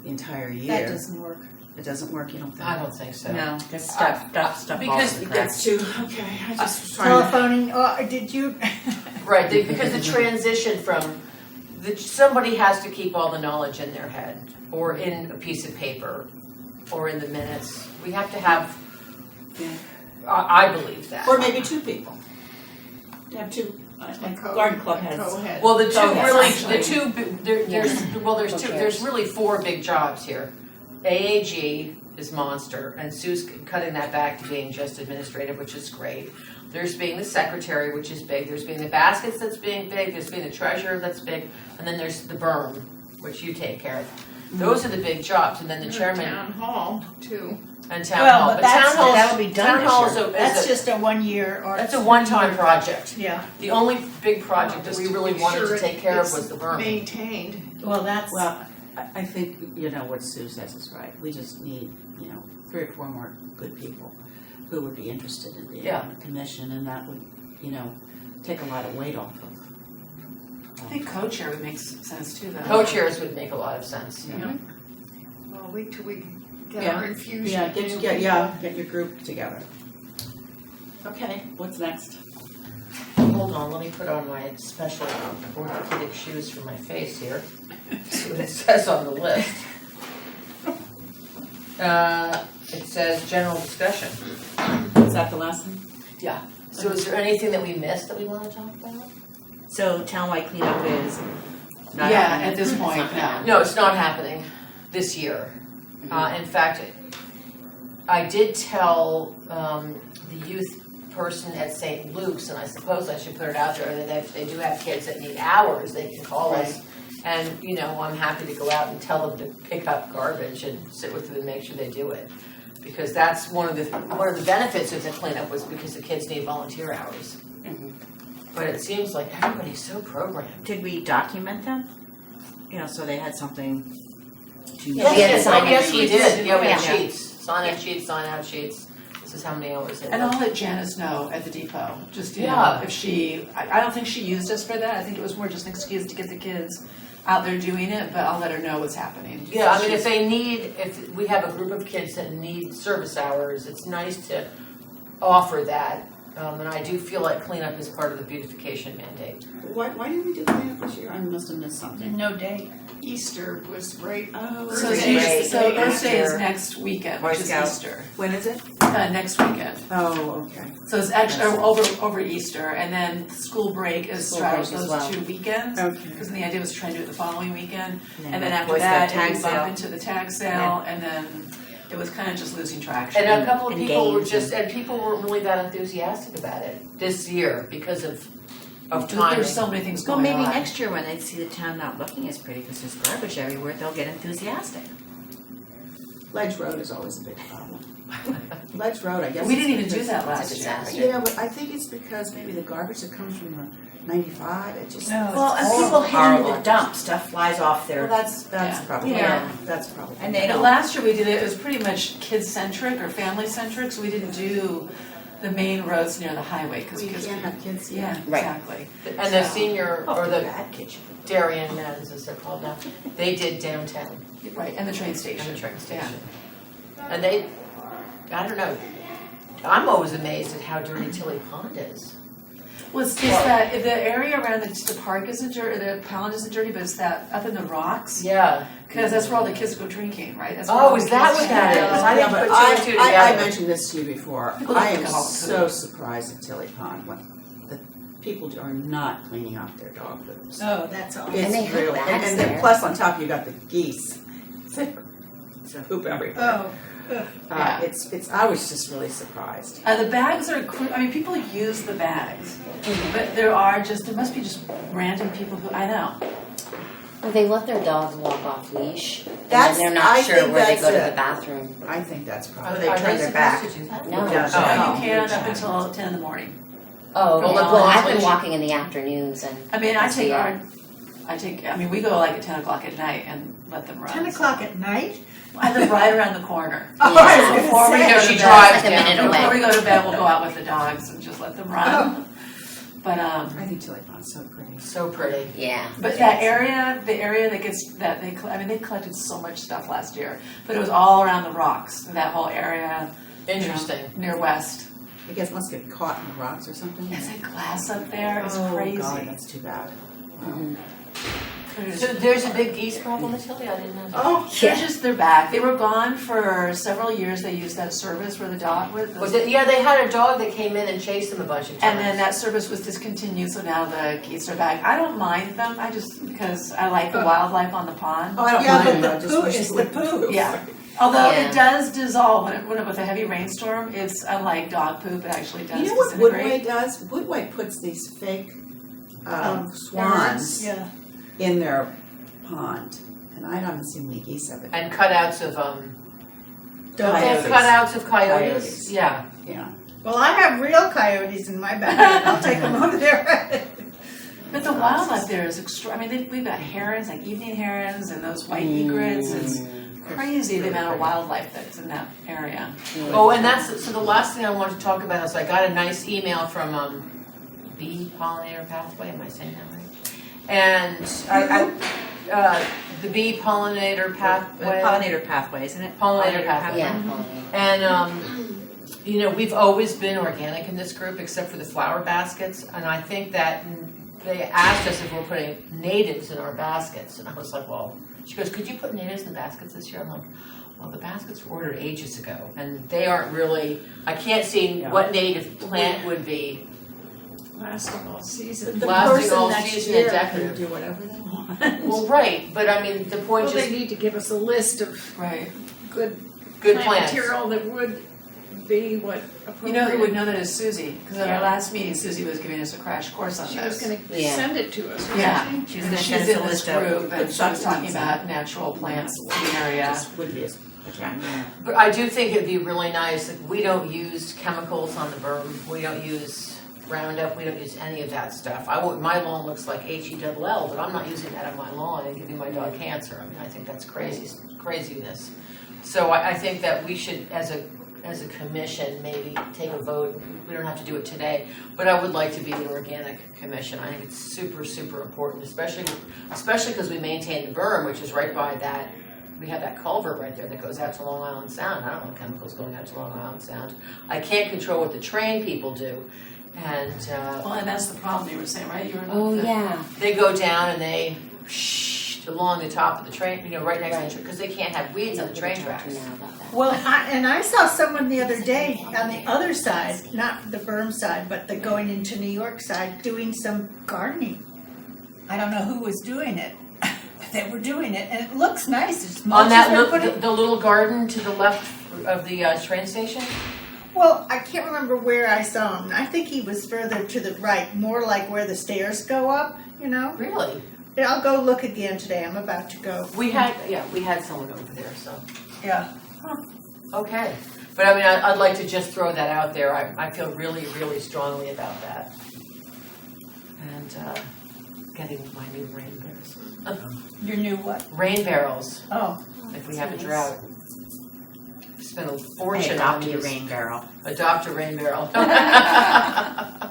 the entire year. That doesn't work. It doesn't work, you don't think? I don't think so. No, because stuff falls because through the It cracks. gets too, okay, I just was trying to. Telephoning, or did you? Right, because the transition from, somebody has to keep all the knowledge in their head, or in a piece of paper, or in the minutes. We have to have, Yeah. I believe that. Or maybe two people. You have two, Garden club has. Co-head. Well, the two Oh, yes, really, actually. the two, there's Who two, cares? there's really 4 big jobs here. AAG is monster, and Sue's cutting that back to being just administrative, which is great. There's being the secretary, which is big. There's being the baskets, that's being big. There's being the treasurer, that's big. And then there's the berm, which you take care of. Those are the big jobs, and then the chairman Town hall too. and town Well, hall. but that's- town hall's- that'll be done town this hall year. That's is just a 1 year or. that's a one-time project. Yeah, The only big project that Just we to really make wanted sure to take care of it's was the berm. Maintained. well, that's. well, I think, what Sue says is right. We just need, 3 or 4 more good people who would be interested in being Yeah. on the commission, and that would, take a lot of weight off of. I think co-chair would make sense too, though. Co-chairs would make a lot of sense. Well, wait till we get Yeah. our infusion. Yeah, of new get your group together. Okay, what's next? Hold on, let me put on my special orthopedic shoes for my face here. See what it says on the list. It says general discussion. Is that the last one? Yeah. So is there anything that we missed that we want to talk about? So townwide cleanup is not Yeah, happening. at this point, It's not no. No, it's not happening this year. In fact, I did tell the youth person at St. Luke's, and I suppose I should put it out there, that if they do have kids that need hours, they can call us. And, I'm happy to go out and tell them to pick up garbage and sit with them and make sure they do it. Because that's one of the benefits of the cleanup was because the kids need volunteer hours. But it seems like everybody's so programmed. Did we document them? So they had something to. Yes, we did. Yeah, we had Yeah. sheets, sign-in sheets, sign-out sheets. This is how many hours they And work. I'll let Janice know at the depot, just, Yeah. if she, I don't think she used us for that. I think it was more just an excuse to get the kids out there doing it, but I'll let her know what's happening. Yeah, I mean, if we have a group of kids that need service hours, it's nice to offer that. And I do feel like cleanup is part of the beautification mandate. Why didn't we do cleanup this year? I must have missed something. No date. Easter was right. Oh, So Earth Easter- Day. so Earth Day is Easter. next weekend, Boy which is Scout. Easter. when is it? Next weekend. Oh, okay. So it's actually over Easter, and then school break is School straddles break as those well. 2 weekends. Okay. Because the idea was to try and do it the following weekend, And and then after Boy Scout that, tag it would bump sale. into the tag sale, and then it was kind of just losing traction. And a couple of And people were games and people weren't really that enthusiastic about it this year because of timing. There's so many things Well, going on. maybe next year when they see the town not looking as pretty because there's garbage everywhere, they'll get enthusiastic. Ledge Road is always a big problem. Ledge Road, I guess. We it's didn't even do because- that It's a last year. disaster. Yeah, but I think it's because maybe the garbage that comes from the 95, it just. No, Well, and horrible. people hit into Horrible. the dump, stuff flies off Well, their, that's Yeah. probably, Yeah. that's probably. and they But don't. last year we did it was pretty much kid-centric or family-centric, so we didn't do the main roads near the highway, because You can't have kids. yeah, Right. exactly. And the So- senior, Oh, or the bad kitchen. Darien Men's, as they're called now, they did downtown Right, and the train station. and the train station. And they, I don't know, I'm always amazed at how dirty Tilly Pond is. Well, it's just that the area around the park isn't dirty, the pond isn't dirty, but it's that up in the rocks, Yeah. because that's where all the kids go drinking, right? That's where all Oh, the is that kids what that hang out. is? I didn't Yeah, put but two and two I together. mentioned this to you before. People I don't am think about so food. surprised at Tilly Pond when the people are not cleaning up their dog poops. Oh, that's all. And they have really, bags and then there. plus on top you got the geese. It's a poop everywhere. Oh, Yeah. It's, I was just really surprised. The bags are, I mean, people use the bags, but there must be just random people who, I know. Well, they let their dogs walk off leash, and then That's- they're I not sure think where they that's go to it. the bathroom. I think that's Are probably. are they they turn their supposed back. to do that? No. Yeah. You Oh. can up until 10 in the morning. Oh, Well, well, the I've been leash- walking in the afternoons and. I mean, I take Yeah. our we go like at 10 o'clock at night and let them run. 10 o'clock at night? I live right around the corner. Oh, I was gonna Before we say. go She to drives bed, like a minute away. before we go to bed, we'll go out with the dogs and just let them run. But I think Tilly Pond's so pretty. So pretty. Yeah. But that area, the area that gets, that they, they collected so much stuff last year, but it was all around the rocks, that whole area. Interesting. Near West. I guess it must get caught in the rocks or something. It's like glass up there, it's crazy. Oh, God, that's too bad. So there's a big geese problem in Tilly? I didn't know that. Oh, They're back. They were gone for several years. They used that service where the dog Was it, yeah, they had a dog that came in and chased them a bunch of times. and then that service was discontinued, so now the geese are back. I don't mind them, because I like the wildlife on the pond. I don't Yeah, mind but it, the I just poo wish is it the would poo. Yeah. Although Yeah. it does dissolve when with a heavy rainstorm. It's unlike dog poop. It actually does You know what disintegrate. Woodway does? Woodway puts these fake swans Swans, yeah. in their pond, and I haven't seen any geese of it. And cutouts of, don't they have Coyotes. cutouts of coyotes? Coyotes. Yeah. Yeah. Well, I have real coyotes in my backyard. I'll take them over there. But the wildlife there is extra. We've got herons, like evening herons, and those white egrets. It's crazy the amount of wildlife that's in that area. Oh, and so the last thing I wanted to talk about is I got a nice email from Bee Pollinator Pathway. Am I saying that right? And the Bee Pollinator Pathway. Pollinator pathway, isn't it? Pollinator Pathway. Yeah. And we've always been organic in this group except for the flower baskets. And I think that they asked us if we're putting natives in our baskets. And I was like, well, she goes, could you put natives in the baskets this year? I'm like, well, the baskets were ordered ages ago. And they aren't really, I can't see what native plant would be Lasting all season. The lasting person all next season year and can decorative. Do whatever they want. Well, right, but I mean, the point Well, is they need to give us a list of Right. good good plant plants. material that would be what appropriate. You know who would know that is Susie, because at Yeah. our last meeting, Susie was giving us a crash course on She this. was gonna Yeah. send it to us, wasn't Yeah. she? She was And gonna she's send us in a this list of group, and she was talking succulents about natural plants in the area. Just wouldn't be as attractive. Yeah. But I do think it'd be really nice, like, we don't use chemicals on the berm, we don't use Roundup, we don't use any of that stuff. My lawn looks like HELL, but I'm not using that on my lawn and giving my dog cancer. I mean, I think that's craziness. So I think that we should, as a commission, maybe take a vote. We don't have to do it today, but I would like to be an organic commission. I think it's super, super important, especially because we maintain the berm, which is right by that. We have that culvert right there that goes out to Long Island Sound. I don't want chemicals going out to Long Island Sound. I can't control what the train people do. And Well, and that's the problem you were saying, right? You were Oh, yeah. they go down and they along the top of the train, right next to the train, because they can't have weeds on the train tracks. Now about that. Well, I saw someone the other day on the other side, not the berm side, but the going into New York side, doing some gardening. I don't know who was doing it, but they were doing it, and it looks nice. It's On that mulches they're putting- the little garden to the left of the train station. Well, I can't remember where I saw him. I think he was further to the right, more like where the stairs go up, Really? Yeah, I'll go look again today. I'm about to go. We had someone over there. So Yeah. okay, but I mean, I'd like to just throw that out there. I feel really, really strongly about that. And getting my new rain barrels. Your new what? Rain barrels. Oh. If we have a drought. Spend a Hey, fortune on adopt your these. rain barrel. Adopt a rain barrel. My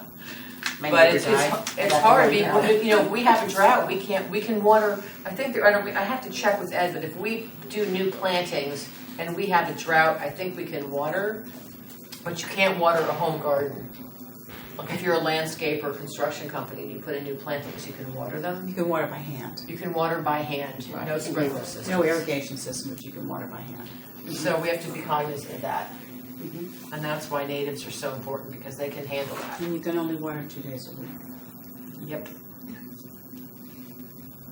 But neighbor it's died. it's Adopt a hard, rain barrel. if we have a drought, we can water, I think, I have to check with Ed, but if we do new plantings and we have a drought, I think we can water, but you can't water a home garden. Like if you're a landscaper or construction company and you put in new plantings, you can water them. You can water by hand. You can water by hand, Right. no sprinkler systems. No irrigation system, but you can water by hand. So we have to be cognizant of that. And that's why natives are so important, because they can handle that. And you can only water 2 days a week. Yep.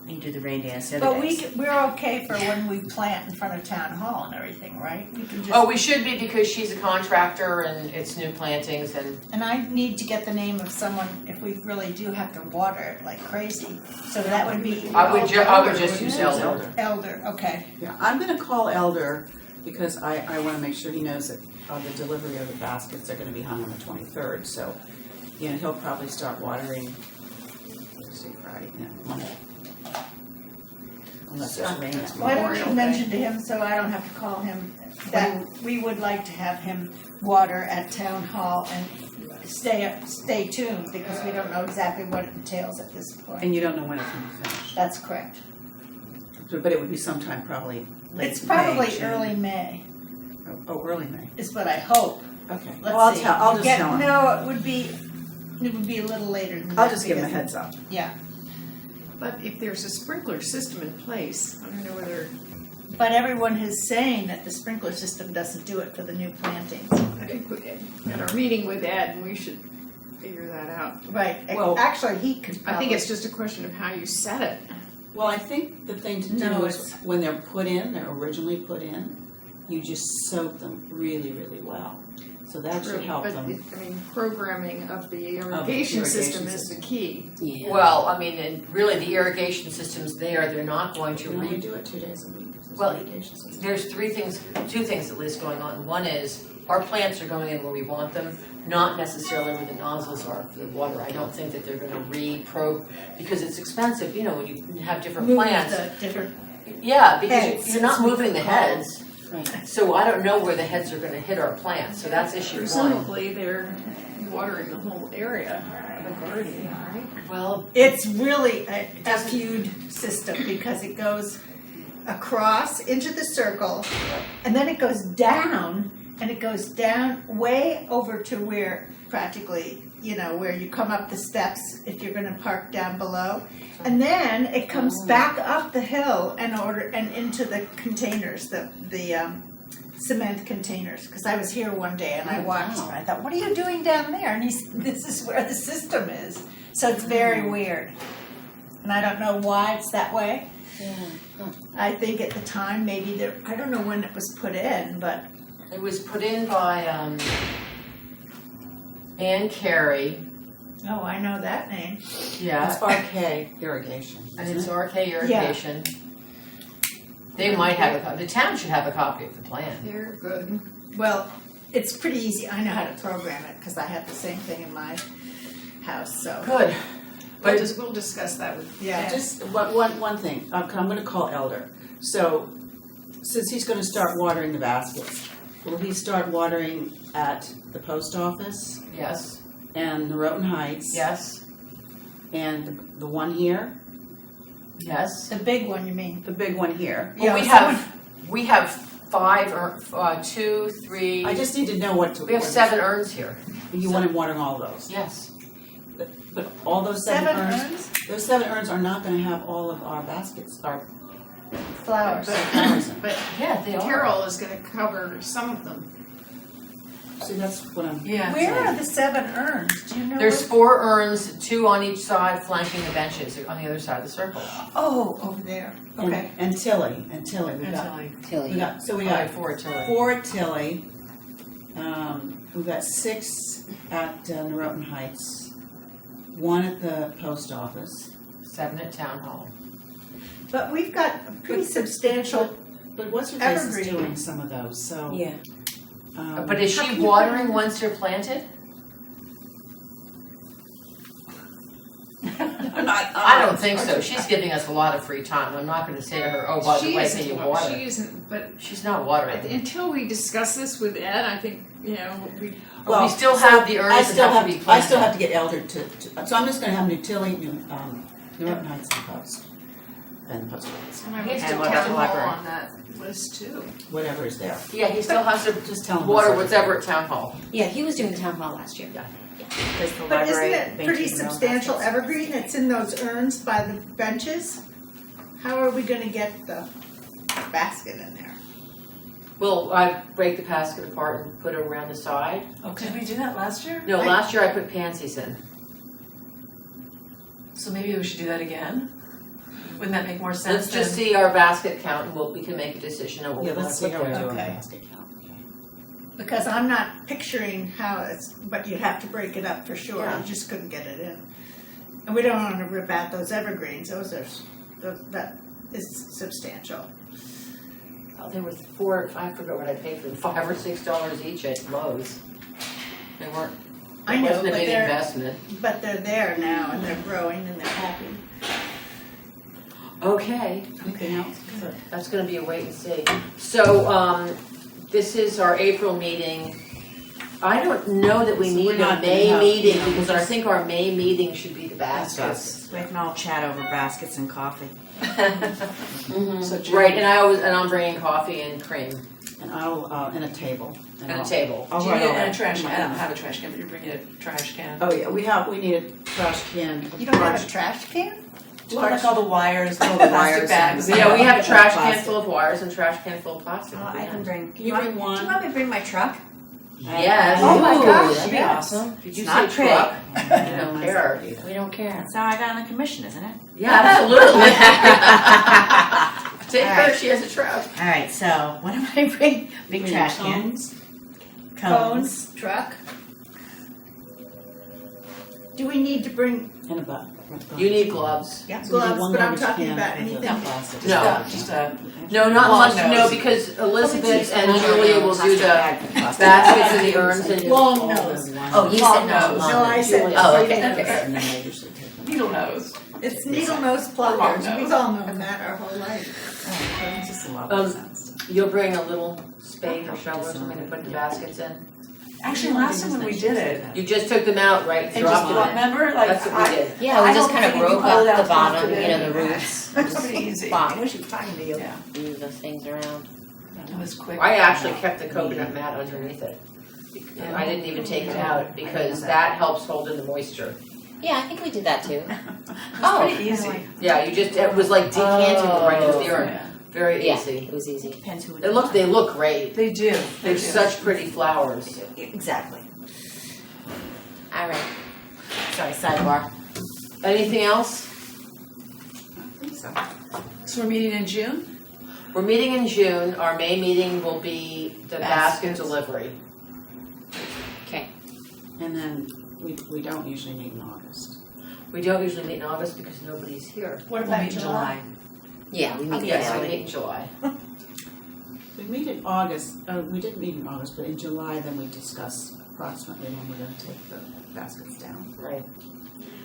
You do the rain dance the other But days. we're okay for when we plant in front of town hall and everything, right? We can just. Oh, we should be, because she's a contractor and it's new plantings and And I need to get the name of someone if we really do have to water it like crazy. So that would be. I would just use elder. Elder, okay. Yeah, I'm gonna call Elder because I wanna make sure he knows that the delivery of the baskets are gonna be hung on the 23rd, so, he'll probably start watering Thursday, Friday, Monday. Unless it's raining. Why don't Memorial you Day. mention to him, so I don't have to call him, that we would like to have him water at town hall and stay tuned, because we don't know exactly what it entails at this point. And you don't know when it's gonna be finished. That's correct. But it would be sometime probably late It's May, probably June. early May, Oh, early May. is what I hope. Okay. Let's Well, see. I'll just tell him. No, it would be a little later than that. I'll just give him a because- heads up. Yeah, But if there's a sprinkler system in place, I don't know whether, but everyone is saying that the sprinkler system doesn't do it for the new plantings. I think at our meeting with Ed, we should figure that out. Right, Well, actually, he could I probably. think it's just a question of how you set it. Well, I think the thing to No, do it's- is when they're put in, they're originally put in, you just soak them really, really well. So that should help But, them. I mean, programming of the irrigation irrigation system is the system. key. Yeah. Well, I mean, and really the irrigation system's there, they're not going to You can only re, do it 2 days a week. It's Well, irrigation system. there's two things at least going on. One is, our plants are going in where we want them, not necessarily where the nozzles are for the water. I don't think that they're gonna because it's expensive, you know, when you have different Move plants. the different, Yeah, because heads. you're not moving the heads, Right. so I don't know where the heads are gonna hit our plants, so that's issue one. Presumably, they're watering the whole area of the garden, right? Well, it's really a skewed system, because it goes across into the circle, and then it goes down, and it goes down way over to where practically, you know, where you come up the steps if you're gonna park down below. And then it comes back up the hill and into the containers, the cement containers. Because I was here one day and I watched and I thought, what are you doing down there? And this is where the system is. So it's very weird. And I don't know why it's that way. Yeah. I think at the time, maybe I don't know when it was put in, but it was put in by, Ann Carey, oh, I know that name. yeah. It's RK irrigation. And isn't it's it? RK irrigation. They might have the town should have a copy of the plan. They're good. Well, it's pretty easy. I know how to program it because I have the same thing in my house, so. Good. But We'll discuss that with Yeah. Ed. Just one thing, I'm gonna call Elder. So, since he's gonna start watering the baskets, will he start watering at the post office yes, and the Roten Heights? yes, And the one here, yes. The big one, you mean? the big one here? Well, we have 5 or 2, 3. I just need to know what to. We have 7 urns here. You want him watering all those? Yes. But all those 7 urns, urns? those 7 urns are not gonna have all of our baskets, our Flowers. flowers in. But Yeah, they are. Carol is gonna cover some of them. See, that's what I'm. Yeah. Where are the 7 urns? Do you know? There's where- 4 urns, 2 on each side, flanking the benches on the other side of the circle. Oh, over there. Okay. And Tilly, we Until got, I- Tilly. we got, so we All right, got 4 Tilly. 4 at Tilly, we've got 6 at Norotan Heights, 1 at the post office. 7 at town hall. But we've got a pretty substantial, But what's her face is Evergreen. doing some of those, so. Yeah. But is How she can you watering put- once they're planted? I don't think so. She's giving us a lot of free time. I'm not gonna say to her, oh, by the She way, isn't can you wa- water? She isn't, but She's not watering. until we discuss this with Ed, I think, you know, we, But we still have the urns that have to be I still planted. have to get Elder so I'm just gonna have New Tilly, Norotan Heights and Post. And Post Office, and I He would has still to town tell the hall library. on that list too. whatever is there. Yeah, he still has to Just tell him. water what's whatever at town hall. Yeah, he was doing the town hall last year. Does the but isn't library it pretty maintain their own substantial baskets? evergreen that's in those urns by the benches? How are we gonna get the basket in there? Well, I break the basket apart and put it around the side. Did we do that last year? No, last year I put pansies in. So maybe we should do that again? Wouldn't that make more sense? Let's just than- see our basket count and we can make a decision on what we Yeah, want let's to see put how we're there. doing the Okay. basket count. Because I'm not picturing how it's, but you'd have to break it up for sure, Yeah. you just couldn't get it in. And we don't wanna rip out those evergreens, that is substantial. Oh, there was 4, I forgot what I paid for them, $5 or $6 each at Lowe's. They weren't, I it know, wasn't a but big they're, investment. but they're there now and they're growing and they're happy. Okay, Anything else? that's gonna be a wait and see. So, this is our April meeting. I don't know that we So need we're a not gonna May have, meeting, you know, because I just- think our May meeting should be the baskets. We can all chat over baskets and coffee. So June- Right, and I'm bringing coffee and cream And I'll, and a table. and a I'll- table. I'll Do you write need all a that. trash can? I don't have a trash can, but you're bringing a trash can. Oh, yeah, we need a trash can. You don't have a trash can? Like all the wires, All all the the plastic wires bags. and- Yeah, we have a trash can Plastic. full of wires and a trash can full of plastic. I can bring. Can you bring one? Do you want me to bring my truck? Yes. Oh my Ooh, gosh, that'd be yes. awesome. Did you It's say not big. truck? I Yeah, don't mine's care. not either. We don't care. That's how I got on the commission, isn't it? Yeah, absolutely. Take All her, right. she has a truck. All right, so what am I bringing? Big Bring trash can. cones. Cones, truck. Do we need to bring And a butt. You need gloves. So we need gloves, one but I'm garbage talking can about for the anything. plastic. No. Just a, No, not Long much, no, nose. because Elizabeth Jeez, and I don't Julia know. will do the Plastic baskets and the urns and. Long nose. Oh, you said no. No, I said Julia. Oh, needle okay. nose. And then they usually take them. needle nose. It's needle nose Long pluggers. nose. We've all known that our whole life. It's just a lot Um, of sense. You'll bring a little spade or shovel or something to put the baskets in? Actually, last time when we did it, You just took them out, right, and just, dropped them in? remember, like, That's what we did. Yeah, we I just don't kind of think you broke pull it up out the bottom, properly. you know, the roots. It was pretty easy. Bottom. wish you find you. Yeah, Move those things around. it was quick. I actually kept the coconut mat underneath it. I didn't even take it out because that helps hold in the moisture. Yeah, I think we did that too. It was pretty easy. Yeah, you just, it was like decanting them right into the urn. Yeah. Very Yeah, easy. it was easy. Depends who. They look great. They do. They're such pretty flowers. Exactly. All right. Sorry, sidebar. Anything else? I think so. So we're meeting in June? We're meeting in June. Our May meeting will be the basket Baskets. delivery. Okay. And then we don't usually meet in August. We don't usually meet in August because nobody's here. What We'll about meet in July? Yeah, we meet Yes, we daily. meet in July. We meet in August, we didn't meet in August, but in July, then we discuss approximately when we're gonna take the baskets down. Right.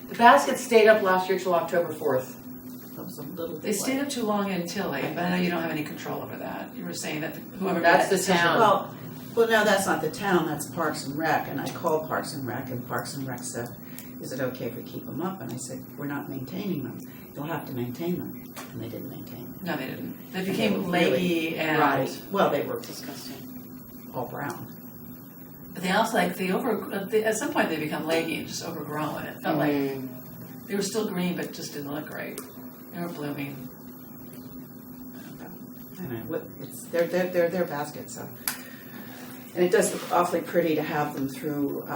The baskets stayed up last year till October 4th. That was a little They bit stayed late. up too long in Tilly, but I know you don't have any control over that. You were saying that whoever made That's that the decision- town. Well, no, that's not the town, that's Parks and Rec, and I called Parks and Rec said, is it okay if we keep them up? And I said, we're not maintaining them, you'll have to maintain them, and they didn't maintain them. No, they didn't. They became Really? leggy and. Right, well, they were Disgusting. all brown. But they also at some point they become leggy and just overgrown. It felt like Mm. they were still green, but just didn't look great. They were blooming. Anyway, they're their baskets, so. And it does look awfully pretty to have them through,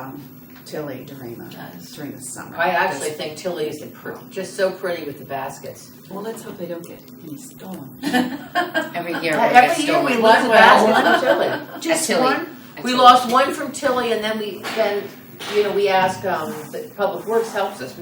Tilly during Nice. the summer. I actually think Tilly is just so pretty with the baskets. Well, let's hope they don't get any stolen. Every year we Every get year we stolen. lose a basket from Tilly. Just Tilly. one? We lost one from Tilly, and then we asked, the Public Works helps us.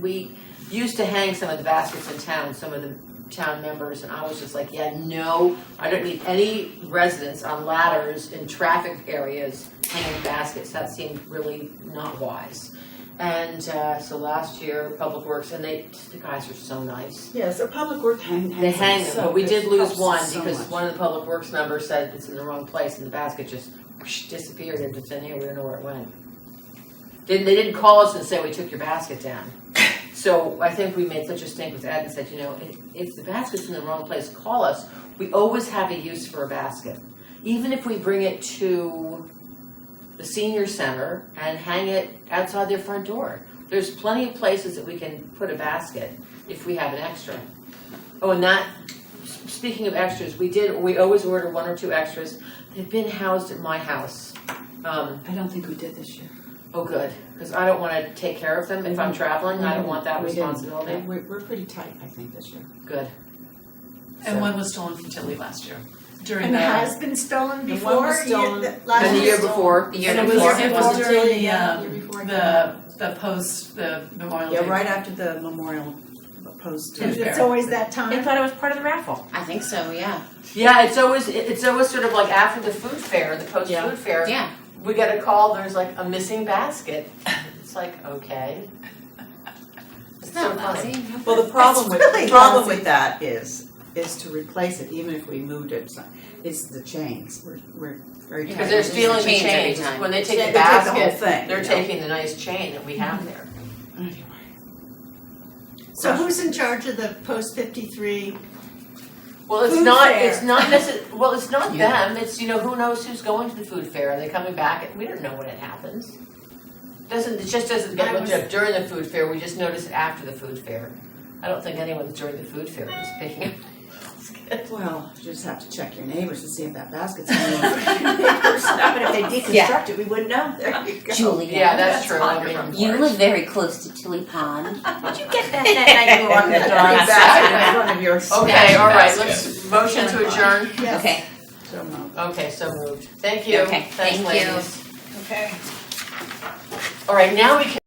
We used to hang some of the baskets in town, some of the town members, and I was just like, yeah, no, I don't need any residents on ladders in traffic areas hanging baskets. That seemed really not wise. And so last year, Public Works, and the guys are so nice. Yeah, so Public Works They hang them, but we did lose one because much. one of the Public Works members said it's in the wrong place, and the basket just whoosh, disappeared into thin air. We don't know where it went. They didn't call us and say we took your basket down. So I think we made such a stink with Ed and said, if the basket's in the wrong place, call us. We always have a use for a basket. Even if we bring it to the senior center and hang it outside their front door. There's plenty of places that we can put a basket if we have an extra. Oh, and speaking of extras, we always order 1 or 2 extras. They've been housed at my house. I don't think we did this year. Oh, good, because I don't want to take care of them if I'm traveling. I don't want that We didn't. responsibility. We're pretty tight, I think, this year. Good. And one was stolen from Tilly last year. During And the. has been stolen The before? one was stolen. Last And the year before. The year And it before. was Before. during Yeah, the, year before. the Memorial Day. Yeah, right after the Memorial Post. Yeah. It's always that They time. thought it was part of the raffle. I think so, yeah. Yeah, it's always sort of like after the food fair, the post Yeah. food fair. Yeah. We get a call. There's like a missing basket. It's like, okay. It's so funny. Well, the problem with, really the problem lousy. with that is to replace it, even if we moved it, is the chains. We're very. Because they're stealing the Change every chains, time. when they take They the take the whole basket, thing, they're you know? taking the nice chain that we have there. Anyway. So who's in charge of the post 53? Well, it's Food not, fair. it's not well, it's not them, it's, who knows who's going to the food fair, are they coming back, we don't know when it happens. It just doesn't get looked up during the food fair, we just notice it after the food fair. I don't think anyone's during the food fair just picking it. Well, you just have to check your neighbors to see if that basket's hanging from your neighbors. But if they deconstruct it, we wouldn't know. There you go. Julia. Yeah, that's true, I mean. You live very close to Tilly Pond. Did you get that night you were on the That dog? basket in front of your. Okay, all right, let's, motion to adjourn. Yes. Okay, So moved. Okay, so moved. Thank you. Okay, Thanks, thank you. ladies. Okay. All right, now we can.